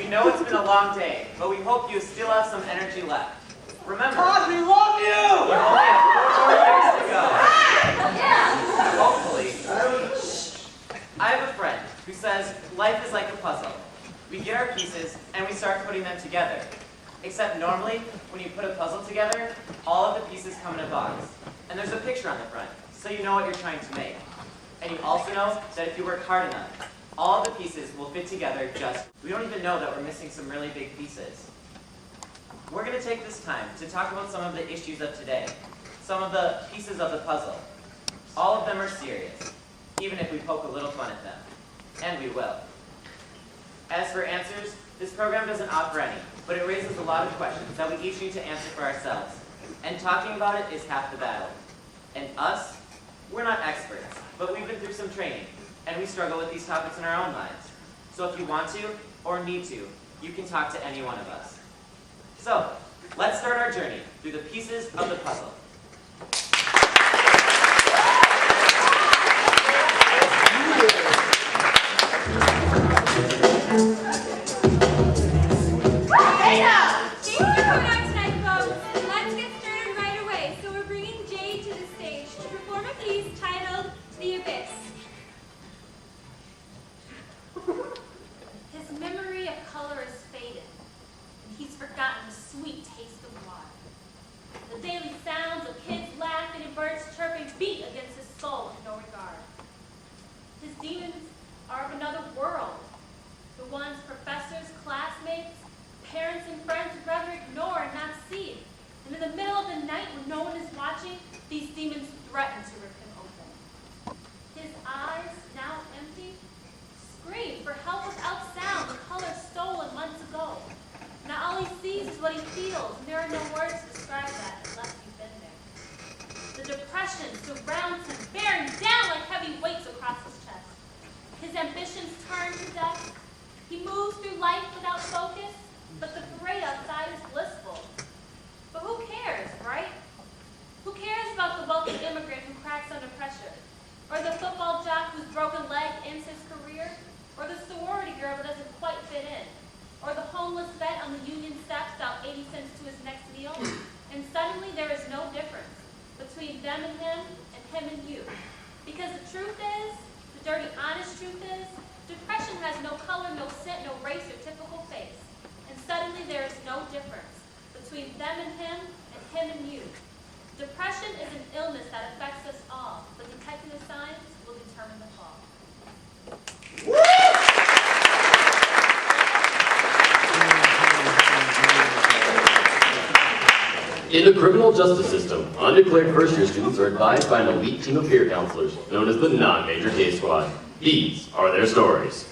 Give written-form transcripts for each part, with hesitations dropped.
know it's been a long day, but we hope you still have some energy left. Remember, God, we love you! You only have 4 more years to go. Hopefully. I have a friend who says life is like a puzzle. We get our pieces and we start putting them together. Except normally, when you put a puzzle together, all of the pieces come in a box. And there's a picture on the front, so you know what you're trying to make. And you also know that if you work hard enough, all of the pieces will fit together just. We don't even know that we're missing some really big pieces. We're going to take this time to talk about some of the issues of today, some of the pieces of the puzzle. All of them are serious, even if we poke a little fun at them. And we will. As for answers, this program doesn't offer any, but it raises a lot of questions that we each need to answer for ourselves. And talking about it is half the battle. And us, we're not experts, but we've been through some training, and we struggle with these topics in our own lives. So if you want to, or need to, you can talk to any one of us. So, let's start our journey through the pieces of the puzzle. Hey now! Thanks for coming out tonight, folks. Let's get started right away. So we're bringing Jade to the stage to perform a piece titled The Abyss. His memory of color is faded, and he's forgotten the sweet taste of water. The daily sounds of kids laughing and birds chirping beat against his soul with no regard. His demons are of another world, the ones professors, classmates, parents, and friends would rather ignore and not see. And in the middle of the night, when no one is watching, these demons threaten to rip him open. His eyes, now empty, scream for help without sound, the color stolen months ago. Now all he sees is what he feels, and there are no words to describe that unless you've been there. The depression surrounds him, bearing down like heavy weights across his chest. His ambitions turn to dust. He moves through life without focus, but the parade outside is blissful. But who cares, right? Who cares about the wealthy immigrant who cracks under pressure? Or the football jock whose broken leg ends his career? Or the sorority girl who doesn't quite fit in? Or the homeless vet on the union steps out 80 cents to his next meal? And suddenly there is no difference between them and him you. Because the truth is, the dirty, honest truth is, depression has no color, no scent, no race or typical face. And suddenly there is no difference between them and him and you. Depression is an illness that affects us all, but detecting the signs will determine the fall. In the criminal justice system, undeclared first-year students are advised by an elite team of peer counselors, known as the non-major case squad. These are their stories.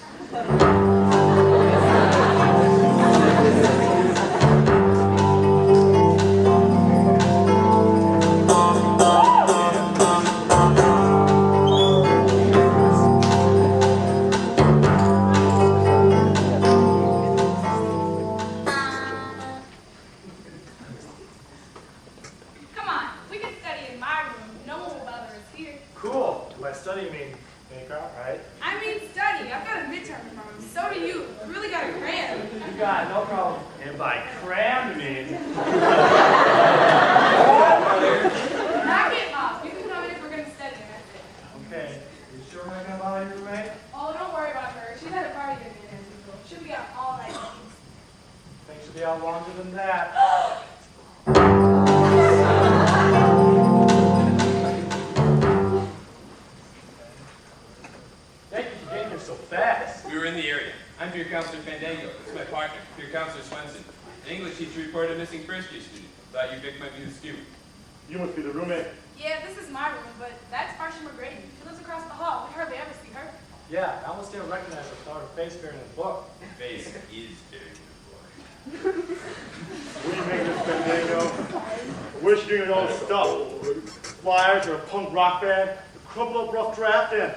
Rock band, the crumple up rough draft, and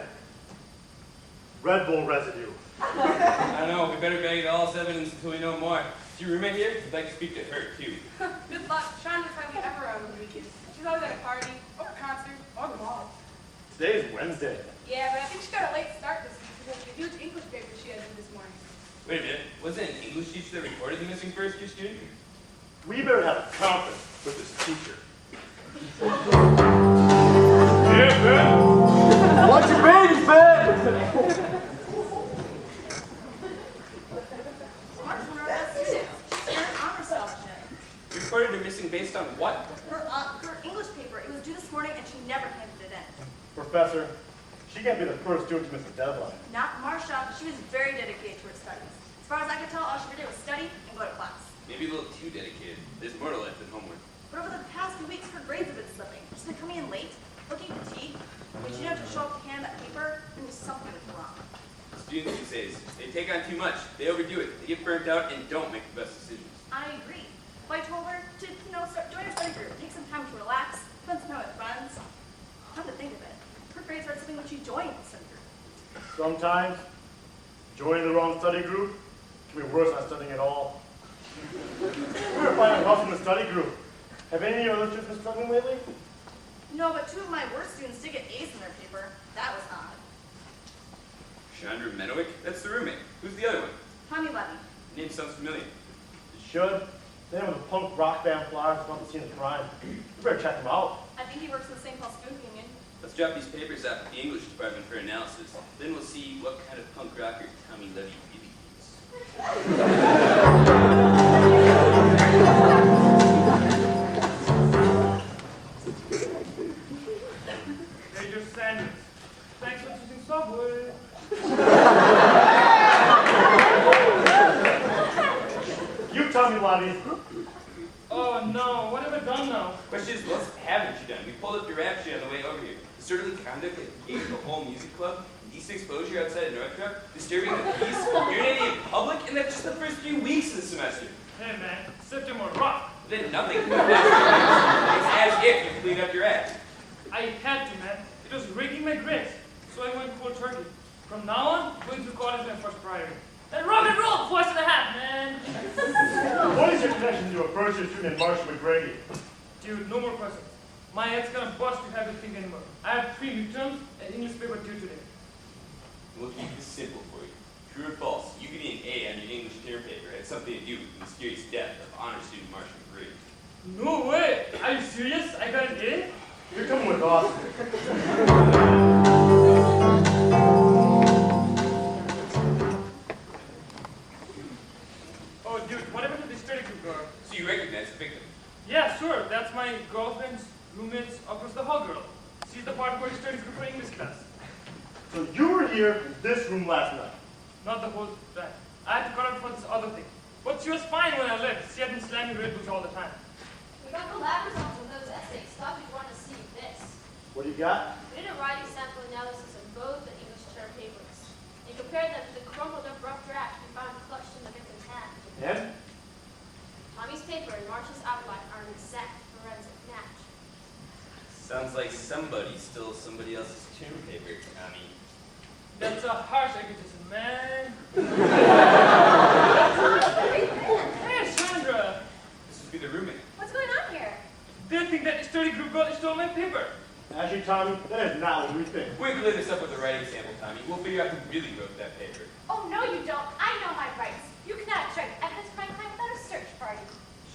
Red Bull residue. I know, we better bag all this evidence until we know more. Is your roommate here? I'd like to speak to her, too. Good luck. Sean is hardly ever out on the weekends. She's always at a party, or a concert, or the mall. Today is Wednesday. Yeah, but I think she got a late start this week because of the huge English paper she had to do this morning. Wait a minute, wasn't it an English teacher teacher that reported the missing first-year student? We better have a conference with this teacher. Here, Ben. What's your babies, Ben? Mark's one of our best students. She's earned honor scholarship. Reported her missing based on what? Her English paper. It was due this morning and she never handed it in. Professor, she can't be the first student to miss the deadline. Not Marsha. She was very dedicated to her studies. As far as I could tell, all she ever did was study and go to class. Maybe a little too dedicated. There's more to life than homework. But over the past few weeks, her grades have been slipping. She's been coming in late, looking fatigued. When she didn't have to show up to hand that paper, then just something was wrong. Students these days, they take on too much. They overdo it. They get burnt out and don't make the best decisions. I agree. But I told her to, start join her study group, take some time to relax, spend some time with friends. Come to think of it, her grades aren't slipping when she joined the study group. Sometimes, joining the wrong study group can be worse than studying at all. We were finding help in the study group. Have any of your other students been struggling lately? No, but 2 of my worst students did get A's in their paper. That was odd. Chandra Medowick? That's the roommate. Who's the other one? Tommy Levy. Name sounds familiar. You should. They have a punk rock band flyers about the scene of crime. You better check them out. I think he works in the St. Paul Student Union. Let's drop these papers off at the English department for analysis. Then we'll see what kind of punk rocker Tommy Levy really is. There's your sandwich. Thanks for choosing Subway. You tell me, Lottie. Oh no, what have I done now? Question is, what haven't you done? We pulled up your rap sheet on the way over here. Disorderly conduct at the gate of the whole music club, indecent exposure outside of Northrop, disturbing the peace, urinating in public, and that's just the first few weeks of the semester. Hey man, sift him more rock. Then nothing. It's as if you cleaned up your act. I had to, man. It was raking my grades, so I went cold turkey. From now on, going to college is my first priority. And rock and roll, twice and a half, man. What is your connection to a first-year student named Marcia McGrady? Dude, no more questions. My head's gonna bust to have to think anymore. I have 3 midterms and English paper due today. We'll keep this simple for you. True or false, you getting an A on your English term paper had something to do with the mysterious death of honor student Marcia McGrady. No way! Are you serious? I got an A? You're coming with us. Oh, dude, what happened to the study group girl? So you recognize the victim. Yeah, sure. That's my girlfriend's roommate's across the hall girl. She's the part where he studies group for English class. So you were here in this room last night. Not the whole time. I had to cut out for this other thing. But she was fine when I left. She had been slamming Red Bulls all the time. We got the lab results of those essays. Thought we'd want to see this. What do you got? We did a writing sample analysis of both the English term papers and compared them to the crumpled up rough draft we found clutched in the victim's hand. And? Tommy's paper and Marcia's outline are an exact forensic match. Sounds like somebody stole somebody else's term paper, Tommy. That's a harsh accusation, man. Hey, Chandra. This would be the roommate. What's going on here? They think that the study group girl stole my paper. Actually, Tommy, that is not what we think. We'll clear this up with a writing sample, Tommy. We'll figure out who really wrote that paper. Oh, no, you don't. I know my rights. You cannot extract evidence from my client without a search party.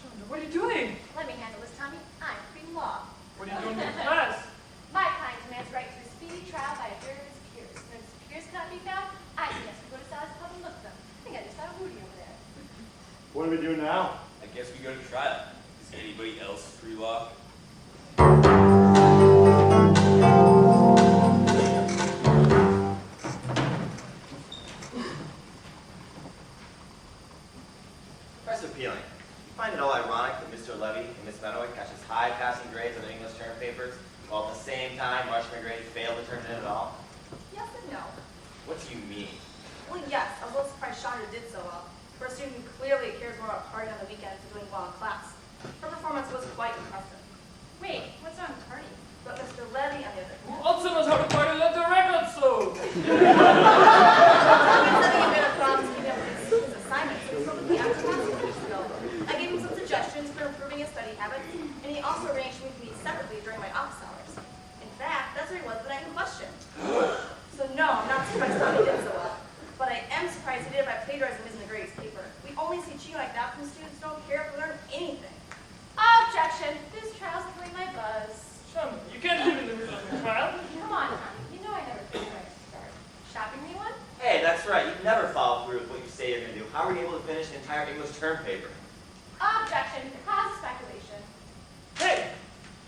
Chandra, what are you doing? Let me handle this, Tommy. I'm pre-law. What are you doing in class? My client demands right to a speedy trial by a jury of his peers. When his peers cannot be found, I suggest we go to Sally's Pub and look for them. I think I just saw a Woody over there. What do we do now? I guess we go to trial. Is anybody else free law? Press appealing. You find it all ironic that Mr. Levy and Miss Medowick got just high passing grades on their English term papers, while at the same time Marcia McGrady failed to turn it in at all? Yes and no. What do you mean? Well, yes, I'm a little surprised Chandra did so well. For a student who clearly cares more about partying on the weekends than doing well in class. Her performance was quite impressive. Wait, what's wrong with party? But Mr. Levy, on the other Who hand, also knows how to party and let the record slow? he said he made a promise to him his assignments, so he told me after class a few weeks ago. I gave him some suggestions for improving his study habits, and he also arranged for me to meet separately during my office hours. In fact, that's where he was the night in question. So no, I'm not surprised Tommy did so well. But I am surprised he did it by plagiarizing Ms. McGrady's paper. We only see cheating like that from students who don't care if they learn anything. Objection. This trial's killing my buzz. Chum, you can't live in the middle of a trial. Come on, Tommy. You know I never think where to start. Shopping me one? Hey, that's right. You never follow through with what you say you're going to do. How were you able to finish an entire English term paper? Objection. Cause speculation. Hey,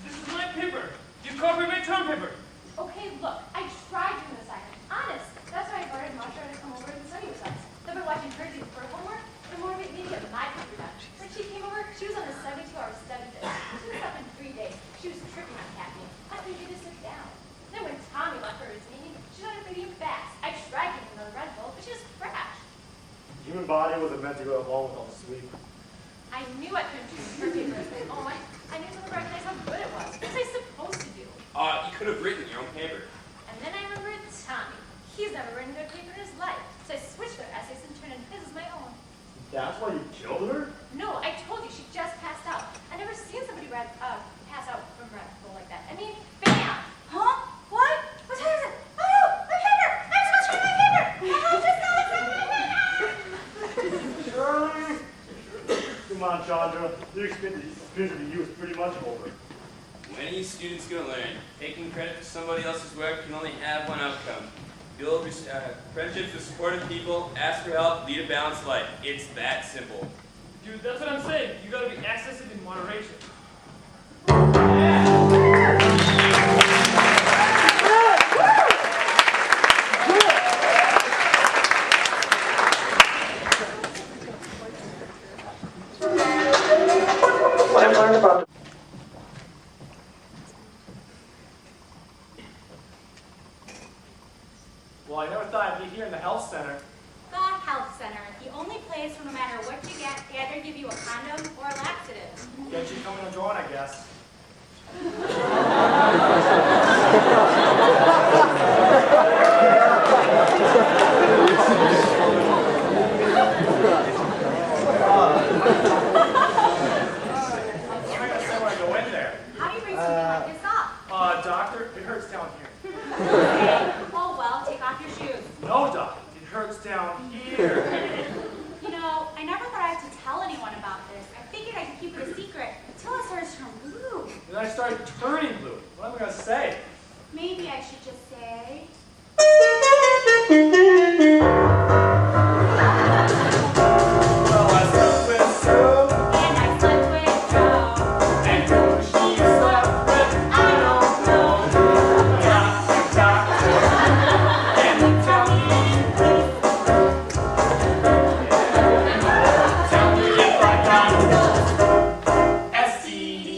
this is my paper. You copied my term paper. Okay, look. I tried doing the assignment. Honest. That's why I invited Masha to come over and study with us. Then by watching her do her homework, the more of it made me get my paper done. When she came over, she was on a 72-hour study day. She was up in 3 days. She was tripping on caffeine. I couldn't get her to sit down. Then when Tommy left for his meeting, she started reading fast. I tried giving her a Red Bull, but she just crashed. The human body wasn't meant to go along with all the sweet. I knew I couldn't choose her paper as my own. I knew to recognize how good it was. What was I supposed to do? You could have written your own paper. And then I remembered Tommy. He's never written a good paper in his life. So I switched their essays and turned in his as my own. That's why you killed her? No, I told you, she just passed out. I never seen somebody pass out from Red Bull like that. I mean, bam! Huh? What? What time is it? Oh no! My paper! I'm supposed to read my paper! I just got it! Shirley! Come on, Chandra. The experience of you is pretty much over. When are you students going to learn? Taking credit for somebody else's work can only have one outcome. Build friendships with supportive people, ask for help, lead a balanced life. It's that simple. Dude, that's what I'm saying. You gotta be excessive in moderation. What I've learned about Well, I never thought I'd be here in the health center. The health center. The only place where no matter what you get, they either give you a condom or a laxative. Get you coming and drawing, I guess. What am I going to say when I go in there? How do you bring something like this up? Doctor, it hurts down here. Okay. Oh well, take off your shoes. No, doc, it hurts down here. You know, I never thought I'd have to tell anyone about this. I figured I could keep it a secret until it started to turn blue. Then I started turning blue. What am I going to say? Maybe I should just say... Well, I slept with Sue, And I slept with Joe. and who she slept with, I don't know. doctor, and tell me if I got STD.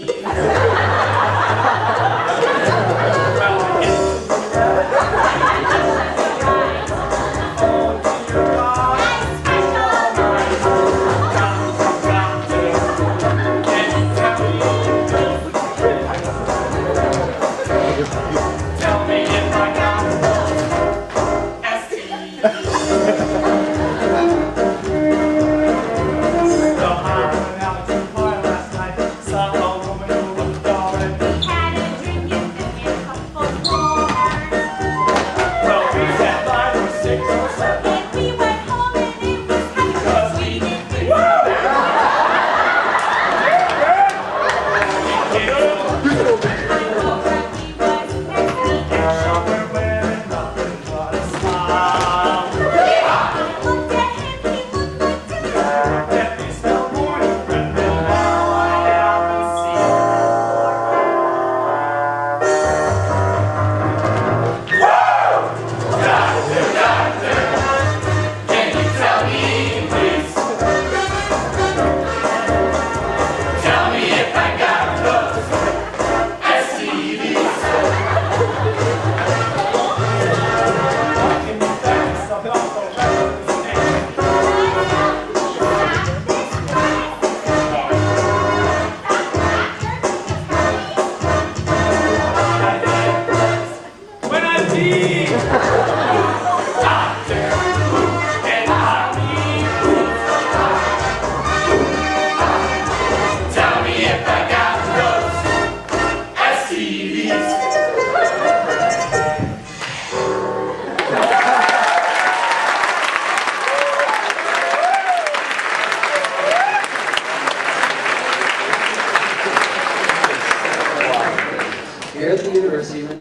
there, Stephen?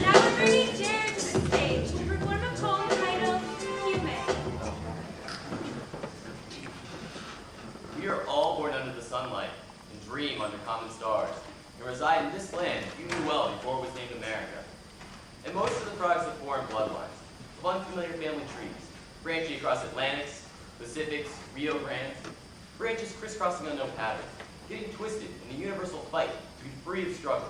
Now we're bringing Jared to the stage to perform a poem titled Human. We are all born under the sunlight and dream under common stars and reside in this land you knew well before it was named America. And most of the products of foreign bloodlines, of unfamiliar family trees, branching across Atlantics, Pacifics, Rio Grandes, branches crisscrossing unknown patterns, getting twisted in the universal fight to be free of struggle.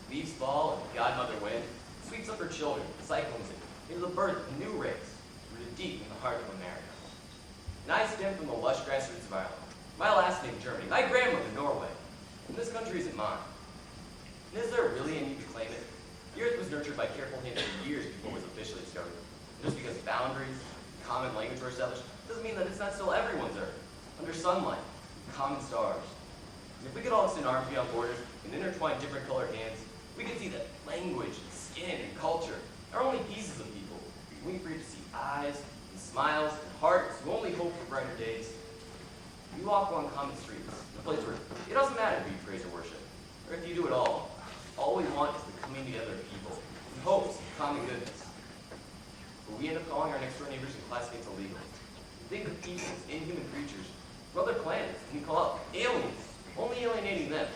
Leaves fall and godmother wind sweeps up her children, cyclones it into the birth of a new race, rooted deep in the heart of America. And I stem from the lush grassroots of Ireland, my last name Germany, my grandmother Norway, and this country isn't mine. And is there really a need to claim it? The earth was nurtured by careful hands for years before it was officially discovered. And just because boundaries, common language were established, doesn't mean that it's not still everyone's earth, under sunlight, common stars. And if we could all extend arms beyond borders and intertwine different colored hands, we could see that language, and skin, and culture are only pieces of people. We can free to see eyes, and smiles, and hearts who only hope for brighter days. We walk along common streets, a place where it doesn't matter who you praise or worship, or if you do it all we want is the coming together of people, in hopes of common goodness. But we end up calling our next door neighbors and classmates illegal. Think of people as inhuman creatures from other planets, and we call out aliens, only alienating them.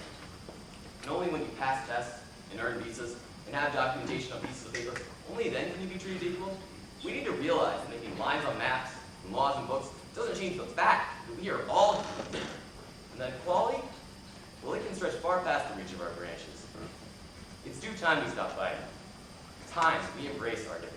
And only when you pass tests and earn visas and have documentation on pieces of paper, only then can you be treated equal. We need to realize that making lines on maps and laws and books doesn't change the fact that we are all human. And that equality, well, it can stretch far past the reach of our branches. It's due time we stop fighting. Time we embrace our differences.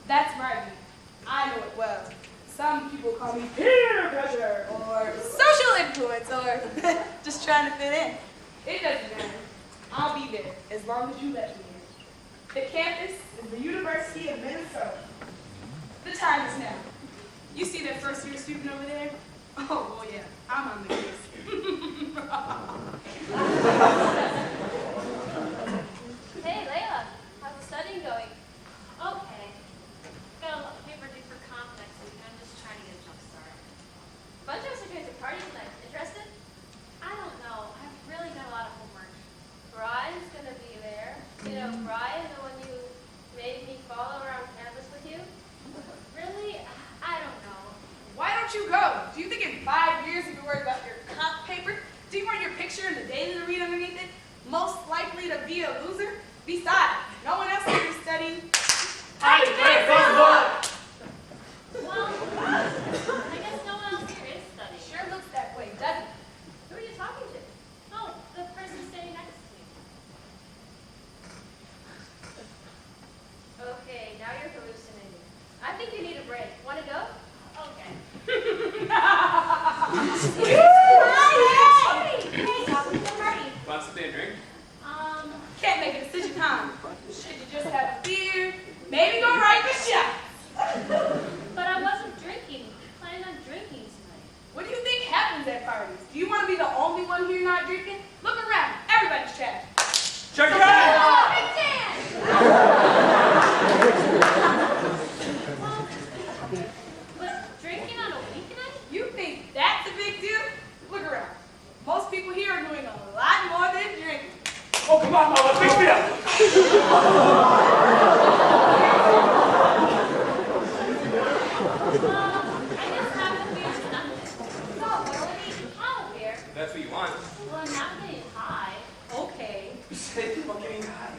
That's right. I know it well. Some people call me peer pressure, or social influence, or just trying to fit in. It doesn't matter. I'll be there as long as you let me in. The campus is the University of Minnesota. The time is now. You see that first year student over there? Oh, well, yeah, I'm on the case. Hey, Layla, how's the studying going? Okay. Got a lot of paper due for comp next week, and I'm just trying to get a jump start. Bunch of us are going to a party tonight. Interested? I don't know. I've really got a lot of homework. Brian's going to be there. You know, Brian, the one you made me follow around campus with you? Really? I don't know. Why don't you go? Do you think in 5 years you'll be worried about your comp paper? Do you want your picture in the daily to read underneath it? Most likely to be a loser? Besides, no one else will be studying. Well, I guess no one else here is studying. Sure looks that way, doesn't it? Who are you talking to? Oh, the person standing next to me. Okay, now you're hallucinating. I think you need a break. Want to go? Okay. Hey, how was the party? Want something to drink? Can't make a decision, huh? Should you just have a beer? Maybe go right for shots. But I wasn't drinking. Planning on drinking tonight. What do you think happens at parties? Do you want to be the only one here not drinking? Look around. Everybody's trash. Check it out! But drinking on a weeknight? You think that's a big deal? Look around. Most people here are doing a lot more than drinking. Oh, come on, Mama, pick me up. I guess half the beer is nothing. No, Melanie, have a beer. If that's what you want. Well, I'm not getting high. Okay. You said you were getting high.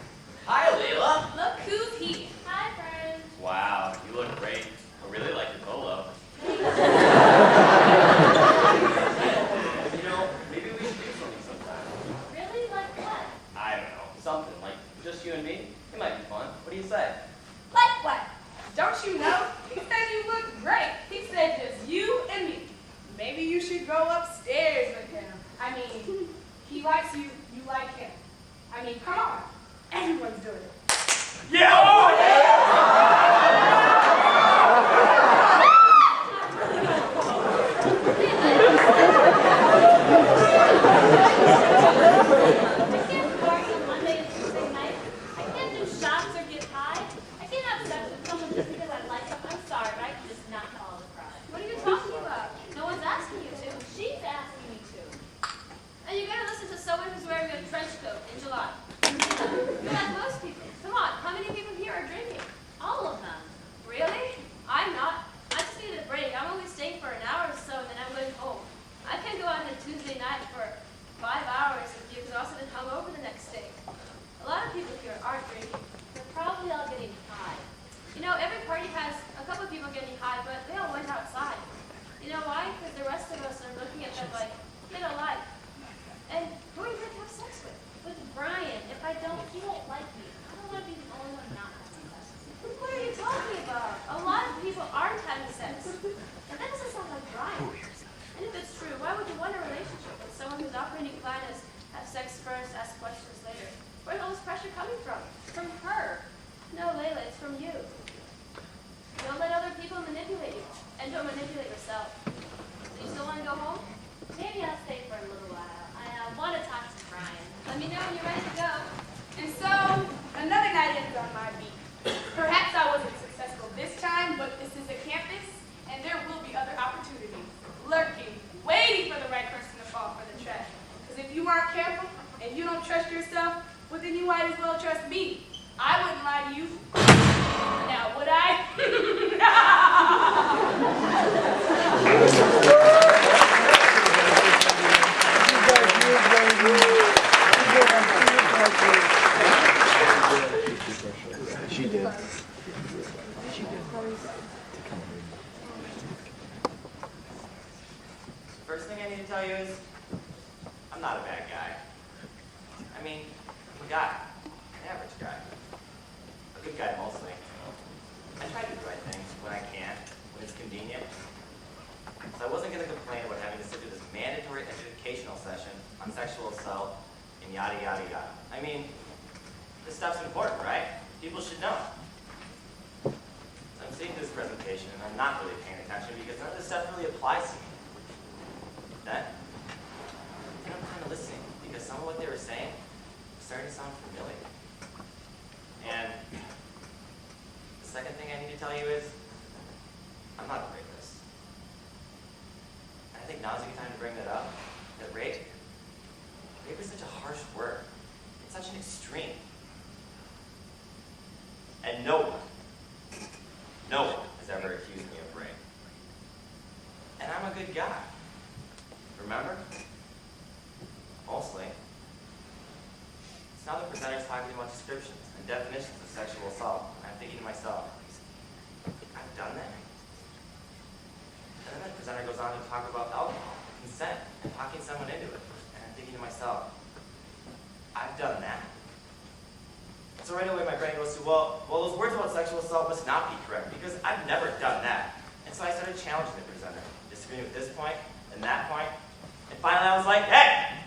Hi, Layla. Look who's here. Hi, friend. Wow, you look great. I really like your polo. You know, maybe we should do something sometime. Really? Like what? I don't know, something like just you and me. It might be fun. What do you say? Like What? Don't you know? He said you look great. He said just you and me. Maybe you should go upstairs with him. I mean, he likes you, you like him. I mean, come on. Everyone's doing it. Yeah! Oh, I can't party on Monday and Tuesday night. I can't do shots or get high. I can't have sex with someone just because I like them. I'm sorry, but I can just not follow the crowd. What are you talking about? No one's asking you to. She's asking me to. And you're gonna listen to someone who's wearing a trench coat in July. You're like most people. Come on, how many people here are drinking? All of them. Really? I'm not. I just needed a break. I'm only staying for an hour or so, and then I'm going home. I can't go out on a Tuesday night for 5 hours and be exhausted and hungover the next day. A lot of people here aren't drinking. They're probably all getting high. You know, every party has a couple of people getting high, but they all went outside. You know why? Because the rest of us are looking at them like, get a life. And who are you going to have sex with? With Brian, if I don't, he won't like me. I don't want to be the only one not having sex. What are you talking about? A lot of people aren't having sex. And that doesn't sound like Brian. And if it's true, why would you want a relationship with someone whose operating plan is have sex first, ask questions later? Where's all this pressure coming from? From her. No, Layla, it's from you. Don't let other people manipulate you. And don't manipulate yourself. Do you still want to go home? Maybe I'll stay for a little while. I want to talk to Brian. Let me know when you're ready to go. And so, another night ends on my beat. Perhaps I wasn't successful this time, but this is a campus, and there will be other opportunities lurking, waiting for the right person to fall for the trap. Because if you aren't careful and you don't trust yourself, well, then you might as well trust me. I wouldn't lie to you. Now, would I? She did. First thing I need to tell you is, I'm not a bad guy. I mean, I'm a guy, an average guy, a good guy mostly. I try to do the right things when I can, when it's convenient. So I wasn't going to complain about having to sit through this mandatory educational session on sexual assault and yada yada yada. I mean, this stuff's important, right? People should know. So I'm seeing this presentation and I'm not really paying attention because none of this stuff really applies to me. Then I'm kind of listening because some of what they were saying was starting to sound familiar. And the second thing I need to tell you is, I'm not a rapist. And I think now's a good time to bring that up. That rape is such a harsh word. It's such an extreme. And no one has ever accused me of rape. And I'm a good guy. Remember? Mostly. So now the presenter's talking about descriptions and definitions of sexual assault. And I'm thinking to myself, I've done that? And then the presenter goes on to talk about alcohol, consent, and talking someone into it. And I'm thinking to myself, I've done that? So right away my brain goes to, well, those words about sexual assault must not be correct because I've never done that. And so I started challenging the presenter, disagreeing with this point and that point. And finally I was like, hey,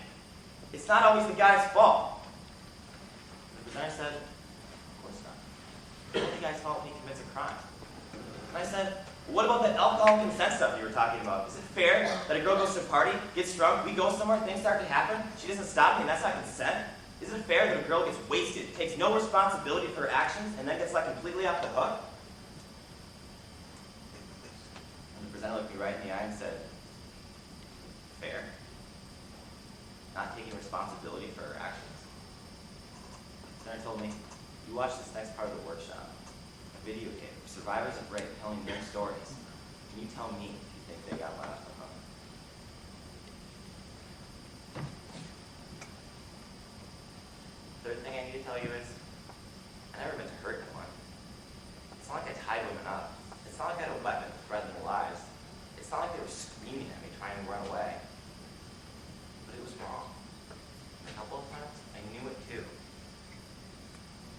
it's not always the guy's fault. The presenter said, of course not. It's the guy's fault when he commits a crime. And I said, what about the alcohol consent stuff you were talking about? Is it fair that a girl goes to a party, gets drunk, we go somewhere, things start to happen, she doesn't stop me, and that's not consent? Is it fair that a girl gets wasted, takes no responsibility for her actions, and then gets let completely off the hook? And the presenter looked me right in the eye and said, fair. Not taking responsibility for her actions. The presenter told me, you watch this next part of the workshop, a videotape of survivors of rape telling their stories. Can you tell me if you think they got let off the hook? Third thing I need to tell you is, I never meant to hurt anyone. It's not like I tied women up. It's not like I had a weapon to threaten their lives. It's not like they were screaming at me trying to run away. But it was wrong. A couple of times, I knew it too.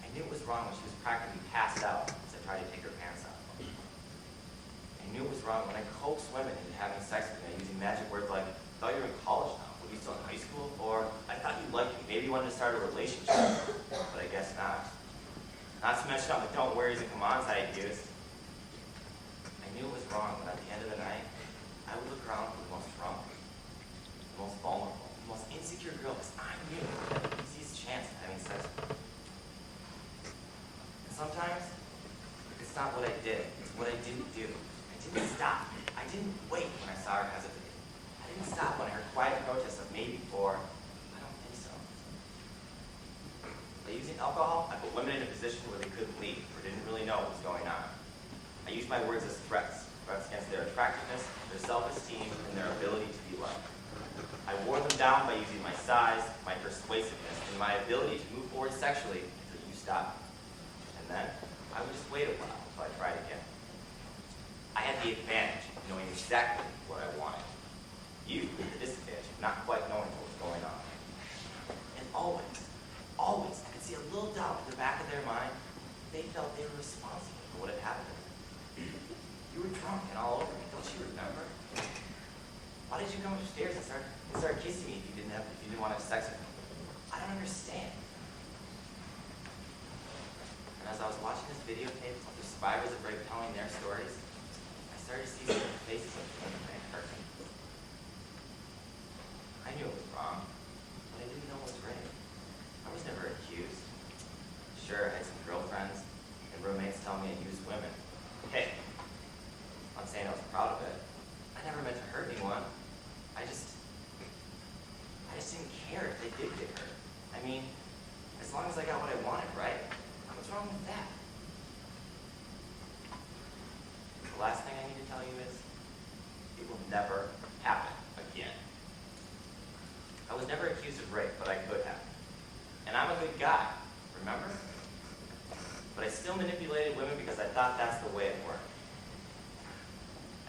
I knew it was wrong when she was practically passed out as I tried to take her pants off. I knew it was wrong when I coaxed women into having sex with me using magic words like, I thought you were in college now. Were you still in high school? Or, I thought you liked me. Maybe you wanted to start a relationship. But I guess not. Not to mention all the don't worries and come ons I used. I knew it was wrong, but at the end of the night, I would look around for the most drunk, the most vulnerable, the most insecure girl, because I knew I had the easiest chance of having sex with her. And sometimes, it's not what I did, it's what I didn't do. I didn't stop. I didn't wait when I saw her hesitate. I didn't stop when I heard quiet protests of maybe or I don't think so. By using alcohol, I put women in a position where they couldn't leave or didn't really know what was going on. I used my words as threats against their attractiveness, their self-esteem, and their ability to be loved. I wore them down by using my size, my persuasiveness, and my ability to move forward sexually until you stopped. And then, I would just wait a while until I tried again. I had the advantage of knowing exactly what I wanted. You had the disadvantage of not quite knowing what was going on. And always, I could see a little doubt in the back of their mind. They felt they were responsible for what had happened. You were drunk and all over me, don't you remember? Why did you come upstairs and start kissing me if you didn't want to have sex with me? I don't understand. And as I was watching this videotape of the survivors of rape telling their stories, I started to see some of the faces of the women that hurt me. I knew it was wrong, but I didn't know it was rape. I was never accused. Sure, I had some girlfriends and roommates tell me I used women. Hey, I'm not saying I was proud of it. I never meant to hurt anyone. I just didn't care if they did get hurt. I mean, as long as I got what I wanted, right? What's wrong with that? The last thing I need to tell you is, it will never happen again. I was never accused of rape, but I could have. And I'm a good guy, remember? But I still manipulated women because I thought that's the way it worked.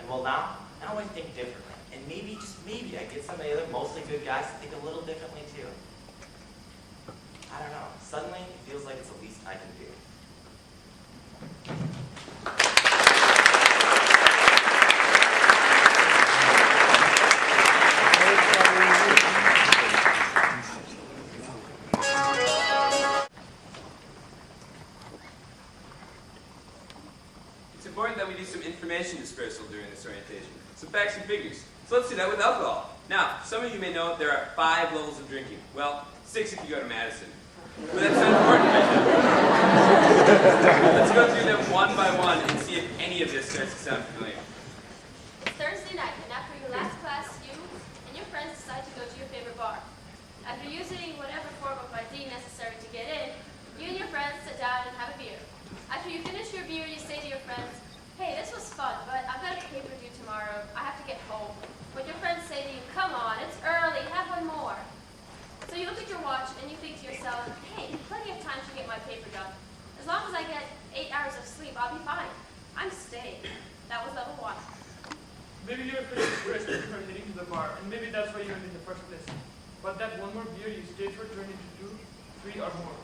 And well, now I think differently. And maybe, just maybe, I get some of the other mostly good guys to think a little differently too. I don't know. Suddenly, it feels like it's the least I can do. It's important that we do some information dispersal during this orientation. Some facts and figures. So let's do that with alcohol. Now, some of you may know there are 5 levels of drinking. Well, 6 if you go to Madison. But that's not important right now. Let's go through them one by one and see if any of this starts to sound familiar. It's Thursday night, and after your last class, you and your friends decide to go to your favorite bar. After using whatever form of ID necessary to get in, you and your friends sit down and have a beer. After you finish your beer, you say to your friends, "Hey, this was fun, but I've got a paper due tomorrow. I have to get home." But your friends say to you, "Come on, it's early, have one more." So you look at your watch and you think to yourself, "Hey, plenty of time to get my paper done. As long as I get 8 hours of sleep, I'll be fine. I'm staying." That was level 1. Maybe you were pretty stressed before heading to the bar, and maybe that's why you went in the first place. But that one more beer you stayed for turned into 2, 3, or more.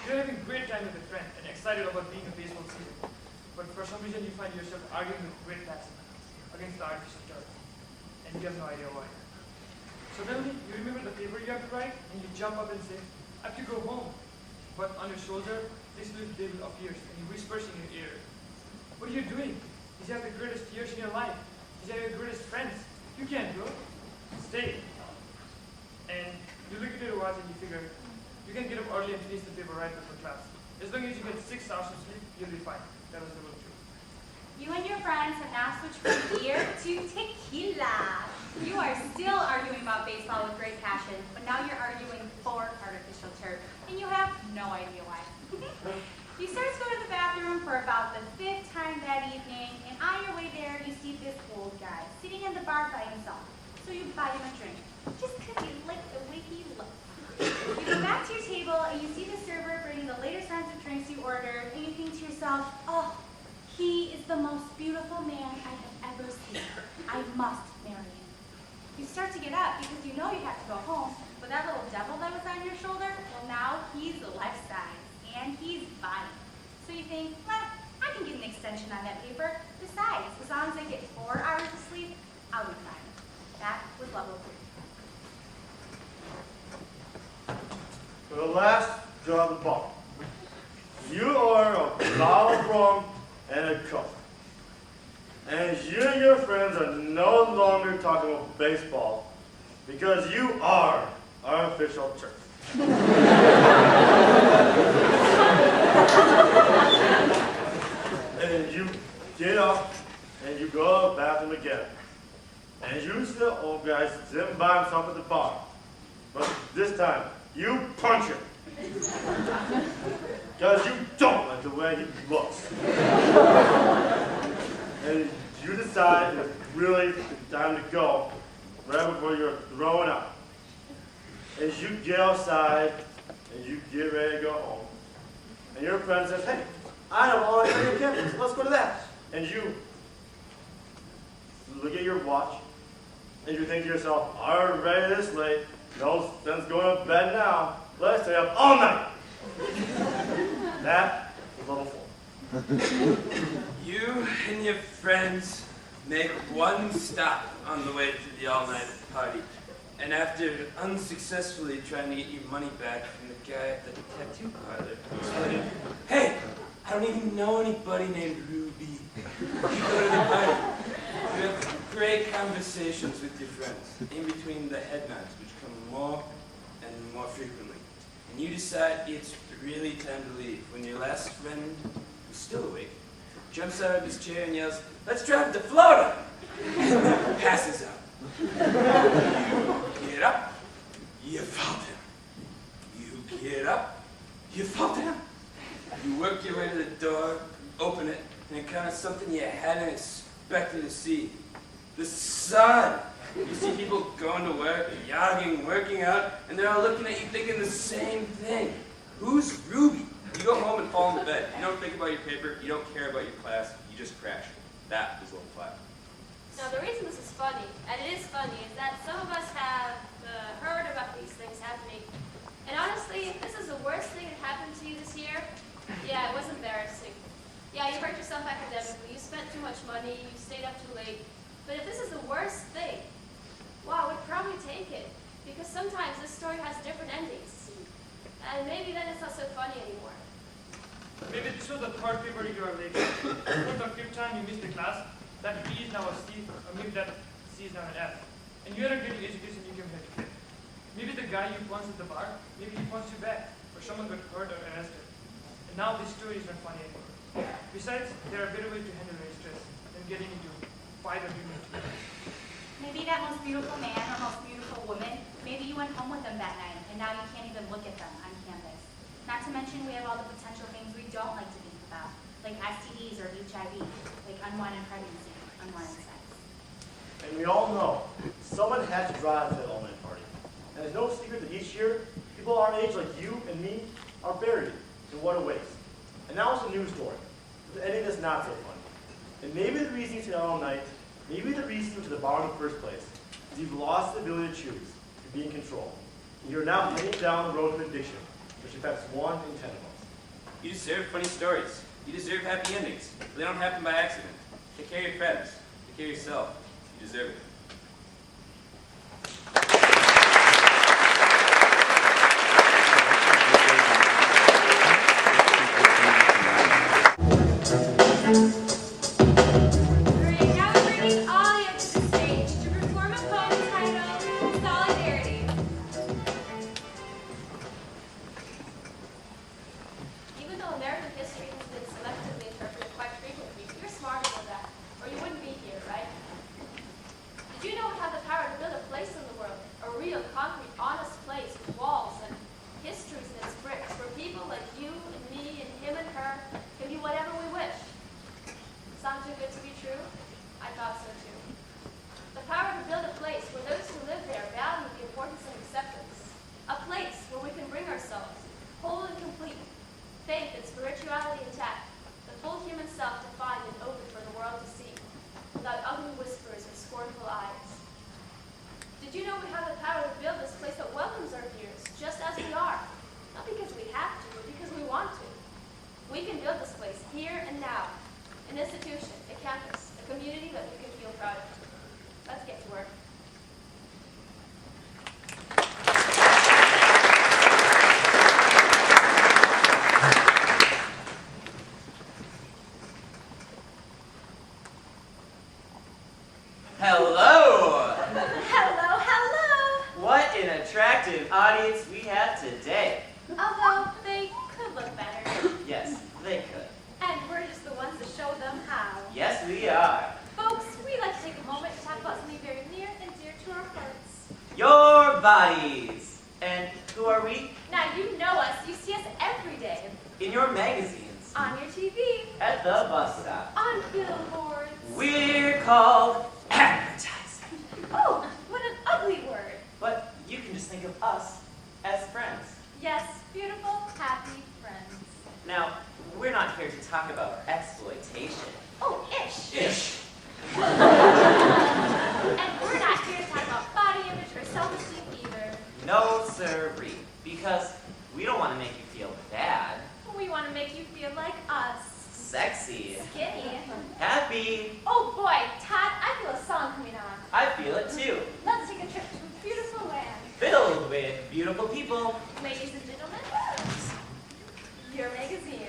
You're having a great time with a friend and excited about being a baseball season. But for some reason you find yourself arguing with great passion against the artificial turf. And you have no idea why. Suddenly, you remember the paper you have to write, and you jump up and say, "I have to go home." But on your shoulder, this little devil appears, and he whispers in your ear, "What are you doing? These are the greatest years in your life. These are your greatest friends. You can't go. Stay." And you look at your watch and you figure, you can get up early and finish the paper right before class. As long as you get 6 hours of sleep, you'll be fine. That was level 2. You and your friends have now switched from beer to tequila. You are still arguing about baseball with great passion, but now you're arguing for artificial turf, and you have no idea why. You start to go to the bathroom for about the 5th time that evening, and on your way there, you see this old guy sitting in the bar by himself. So you buy him a drink, just because you like the way he looks. You go back to your table, and you see the server bringing the latest rounds of drinks you ordered, and you think to yourself, "Oh, he is the most beautiful man I have ever seen. I must marry him." You start to get up because you know you have to go home, but that little devil that was on your shoulder, well, now he's life-size, and he's fine. So you think, well, I can get an extension on that paper. Besides, as long as I get 4 hours of sleep, I'll be fine. That was level 3. For the last job of the bar, you are a bottle of rum and a cup. And you and your friends are no longer talking about baseball because you are our official church. And you get up and you go to the bathroom again. And you see the old guy sitting by himself at the bar. But this time, you punch him. Because you don't like the way he looks. And you decide it's really time to go right before you're thrown out. As you get outside and you get ready to go home, and your friend says, hey, I know all I know your campus, let's go to that. And you look at your watch, and you think to yourself, already this late, no sense going to bed now, let's stay up all night. That is level 4. You and your friends make one stop on the way to the all-night party. And after unsuccessfully trying to get your money back from the guy at the tattoo parlor, explain, hey, I don't even know anybody named Ruby. You go to the party. You have great conversations with your friends, in between the head nods, which come more and more frequently. And you decide it's really time to leave when your last friend, who's still awake, jumps out of his chair and yells, let's drive to Florida! And then passes out. You get up, you fall down. You get up, you fall down. You work your way to the door, open it, and encounter something you hadn't expected to see. The sun! You see people going to work, jogging, working out, and they're all looking at you thinking the same thing. Who's Ruby? You go home and fall into bed. You don't think about your paper, you don't care about your class, you just crash. That is level 5. Now, the reason this is funny, and it is funny, is that some of us have heard about these things happening. And honestly, if this is the worst thing that happened to you this year, yeah, it was embarrassing. Yeah, you hurt yourself academically, you spent too much money, you stayed up too late. But if this is the worst thing, wow, we'd probably take it. Because sometimes this story has different endings. And maybe then it's not so funny anymore. Maybe this was the 3rd paper you are late. For the 5th time you missed the class, that B is now a C, or maybe that C is now an F. And you had a good education, you came here to quit. Maybe the guy you punched at the bar, maybe he punched you back, or someone got hurt or arrested. And now this story is not funny anymore. Besides, there are better ways to handle your stress than getting into fight arguments. Maybe that most beautiful man or most beautiful woman, maybe you went home with them that night, and now you can't even look at them on campus. Not to mention we have all the potential things we don't like to think about, like STDs or HIV, like unwanted pregnancy, unwanted sex. And we all know, someone had to drive to that all-night party. And it's no secret that each year, people our age like you and me are buried. And what a waste. And now it's a news story, with an ending that's not so funny. And maybe the reason you stayed out all night, maybe the reason you went to the bar in the first place, is you've lost the ability to choose, to be in control. And you're now heading down the road to addiction, which affects 1 in 10 of us. You deserve funny stories. You deserve happy endings. But they don't happen by accident. Take care of your friends. Take care of yourself. You deserve it. Great, now we're bringing Ollie up to the stage to perform a poem titled Solidarity. Even though American history has been selectively interpreted quite frequently, you're smarter than that, or you wouldn't be here, right? Did you know we have the power to build a place in the world, a real, concrete, honest place with walls and histories in its bricks, where people like you and me and him and her can be whatever we wish? Sound too good to be true? I thought so too. The power to build a place where those who live there value the importance of acceptance. A place where we can bring ourselves, whole and complete, faith and spirituality intact, the full human self defined and open for the world to see, without ugly whispers or scornful eyes. Did you know we have the power to build this place that welcomes our peers, just as we are? Not because we have to, but because we want to. We can build this place here and now, your magazines, On your TV. at the bus stop. On billboards. We're called advertising. Oh, what an ugly word. But you can just think of us as friends. Yes, beautiful, happy friends. Now, we're not here to talk about exploitation. Oh, ish. Ish. And we're not here to talk about body image or self-esteem either. No, sirree. Because we don't want to make you feel bad. We want to make you feel like us. Sexy. Skinny. Happy. Oh boy, Todd, I feel a song coming on. I feel it too. Let's take a trip to a beautiful land. Filled with beautiful people. Ladies and gentlemen, Your magazines.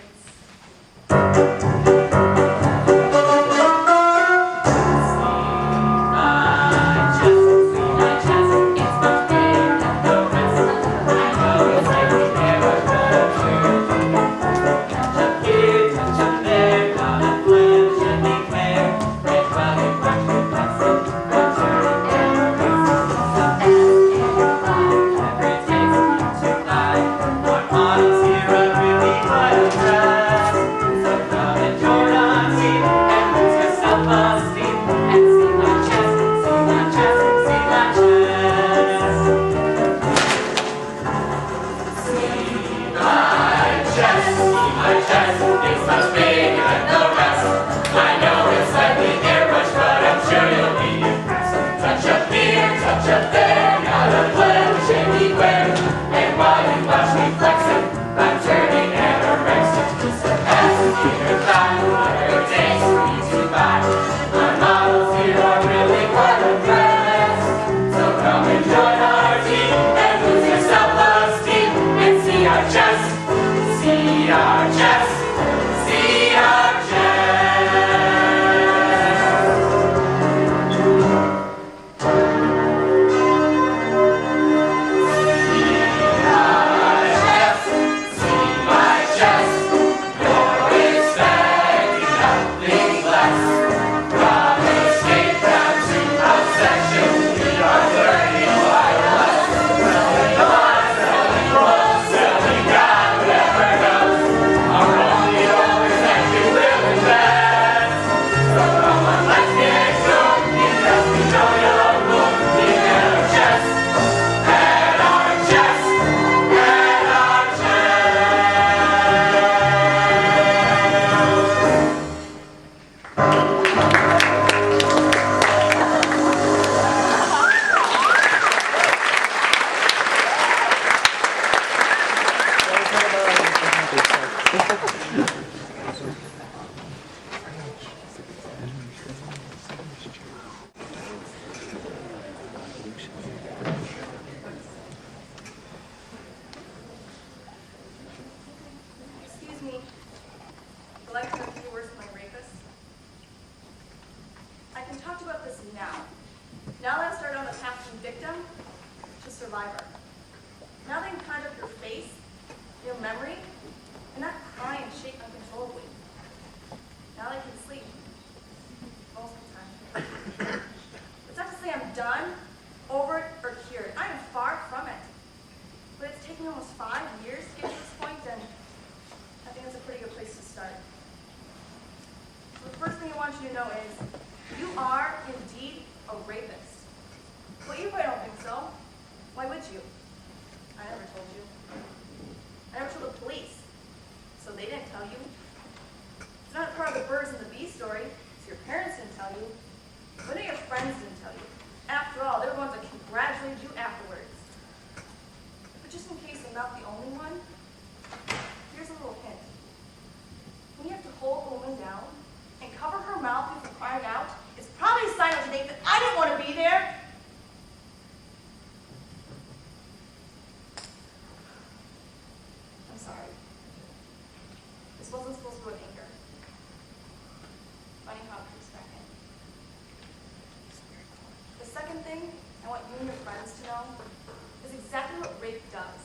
Excuse me. Would like to have a few words with my rapist? I can talk to you about this now. Now that I've started on the path from victim to survivor. Now they can conjure up your face, your memory, and not cry and shake uncontrollably. Now they can sleep. Most of the time. It's not to say I'm done, over it, or cured. I am far from it. But it's taken almost 5 years to get to this point, and I think that's a pretty good place to start. So the first thing I want you to know is, you are indeed a rapist. Well, you probably don't think so. Why would you? I never told you. I never told the police, so they didn't tell you. It's not part of the birds and the bee story, so your parents didn't tell you. But your friends didn't tell you. After all, they're the ones that congratulated you afterwards. But just in case I'm not the only one, here's a little hint. When you have to hold a woman down and cover her mouth from crying out, it's probably a sign of the day that I didn't want to be there. I'm sorry. This wasn't supposed to go with anger. Funny how it comes back in. The second thing I want you and your friends to know is exactly what rape does.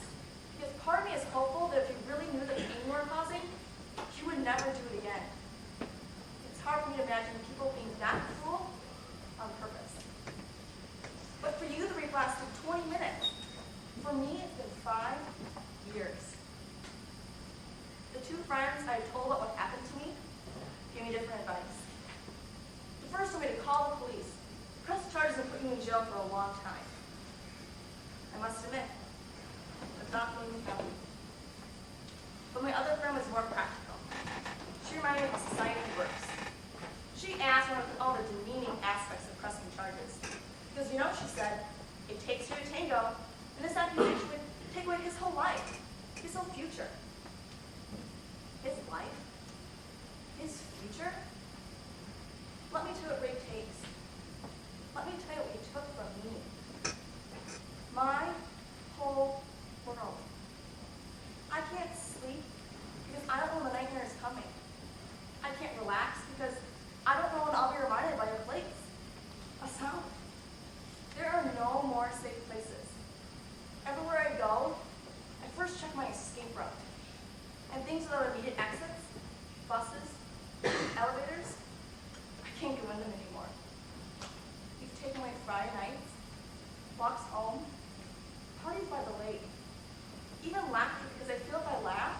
Because part of me is hopeful that if you really knew the pain you were causing, you would never do it again. It's hard for me to imagine people being that cruel on purpose. But for you, the rape lasted 20 minutes. For me, it's been 5 years. The two friends friends I told about what happened to me gave me different advice. The first told me to call the police, press charges, and put you in jail for a long time. I must admit, that thought made me happy. But my other friend was more practical. She reminded me of how society works. She asked me to put all the demeaning aspects of pressing charges. Because, you know, she said, it takes two to tango, and this accusation would take away his whole life, his whole future. His life? His future? Let me tell you what rape takes. Let me tell you what he took from me. My whole world. I can't sleep because I don't know when the nightmare is coming. I can't relax because I don't know when I'll be reminded by a place, a sound. There are no more safe places. Everywhere I go, I first check my escape route. And things without immediate exits, buses, elevators, I can't go in them anymore. You've taken away Friday nights, walks home, parties by the lake, even laughter, because I feel if I laugh,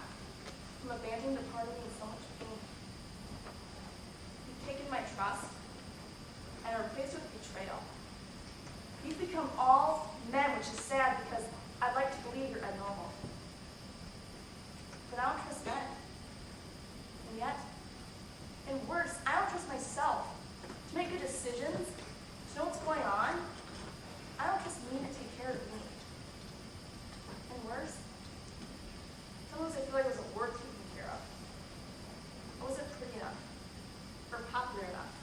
I'm abandoning the part of me in so much pain. You've taken my trust and replaced it with betrayal. You've become all men, which is sad because I'd like to believe you're abnormal. But I don't trust men. And yet, and worse, I don't trust myself to make good decisions, to know what's going on. I don't trust me to take care of me. And worse, sometimes I feel like I wasn't worth taking care of. I wasn't pretty enough, or popular enough,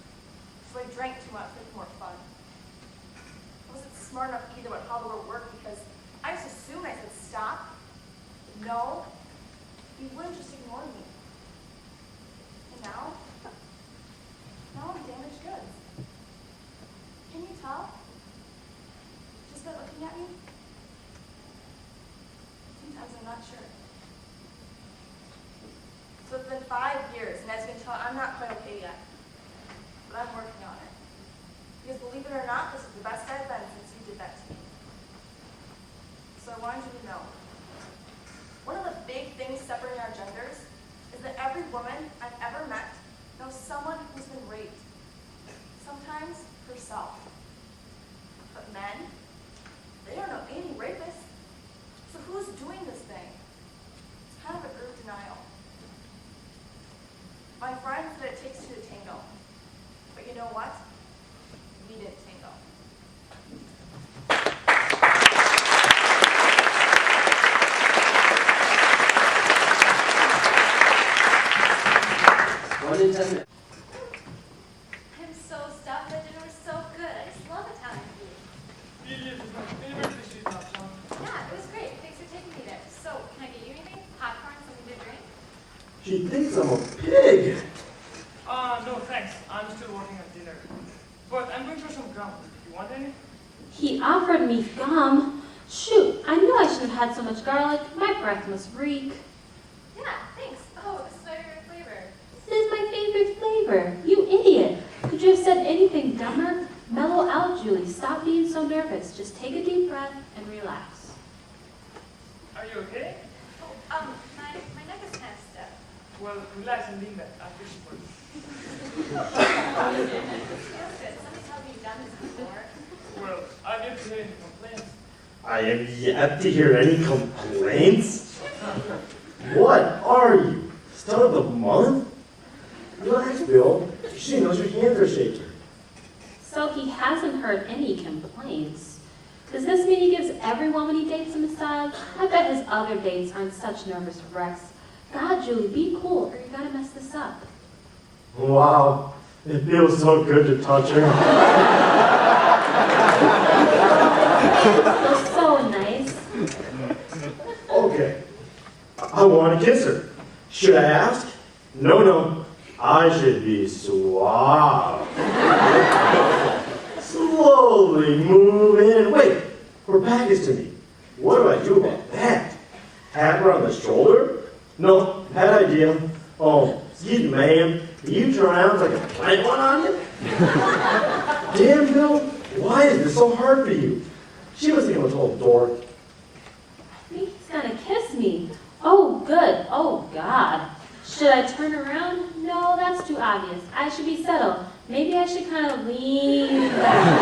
so I drank too much to make more fun. I wasn't smart enough either about how the world worked because I just assumed I said stop, no, you wouldn't just ignore me. And now I'm damaged goods. Can you tell? Just by looking at me? Sometimes I'm not sure. So it's been 5 years, and as you can tell, I'm not quite okay yet. But I'm working on it. Because believe it or not, this is the best I've been since you did that to me. So I wanted you to know. One of the big things separating our genders is that every woman I've ever met knows someone who's been raped. Sometimes herself. But men, they don't know any rapists. So who's doing this thing? It's kind of a group denial. My friend said it takes two to tango. But you know what? We didn't tango. I'm so stuffed. That dinner was so good. I just love Italian food. It is my favorite dish, Tom. Yeah, it was great. Thanks for taking me there. So, can I get you anything? Popcorn, something to drink? She thinks I'm a pig. No thanks. I'm still working on dinner. But I'm going for some gum. You want any? He offered me gum. Shoot, I knew I shouldn't have had so much garlic. My breath must reek. Yeah, thanks. Oh, this is my favorite flavor. This is my favorite flavor. You idiot. Could you have said anything dumber? Mellow out, Julie. Stop being so nervous. Just take a deep breath and relax. Are you okay? Oh, my neck is kind of stiff. Well, relax and lean back. I'll fix it for you. Feels good. Somebody told me you've done this before. Well, I've yet to hear any complaints. I have yet to hear any complaints. What are you? Start of the month? Relax, Bill. She knows your hands are shaking. So he hasn't heard any complaints. Does this mean he gives every woman he dates a massage? I bet his other dates aren't such nervous wrecks. God, Julie, be cool or you're gonna mess this up. Wow, it feels so good to touch her. It feels so nice. Okay, I want to kiss her. Should I ask? No, I should be suave. Slowly move in and wait. Her back is to me. What do I do about that? Tap her on the shoulder? No, bad idea. Oh, excuse me, ma'am. You turn around like a plant one on you? Damn, Bill, why is this so hard for you? She was thinking I was a total dork. I think he's gonna kiss me. Oh, good. Oh, God. Should I turn around? No, that's too obvious. I should be settled. Maybe I should kind of lean back.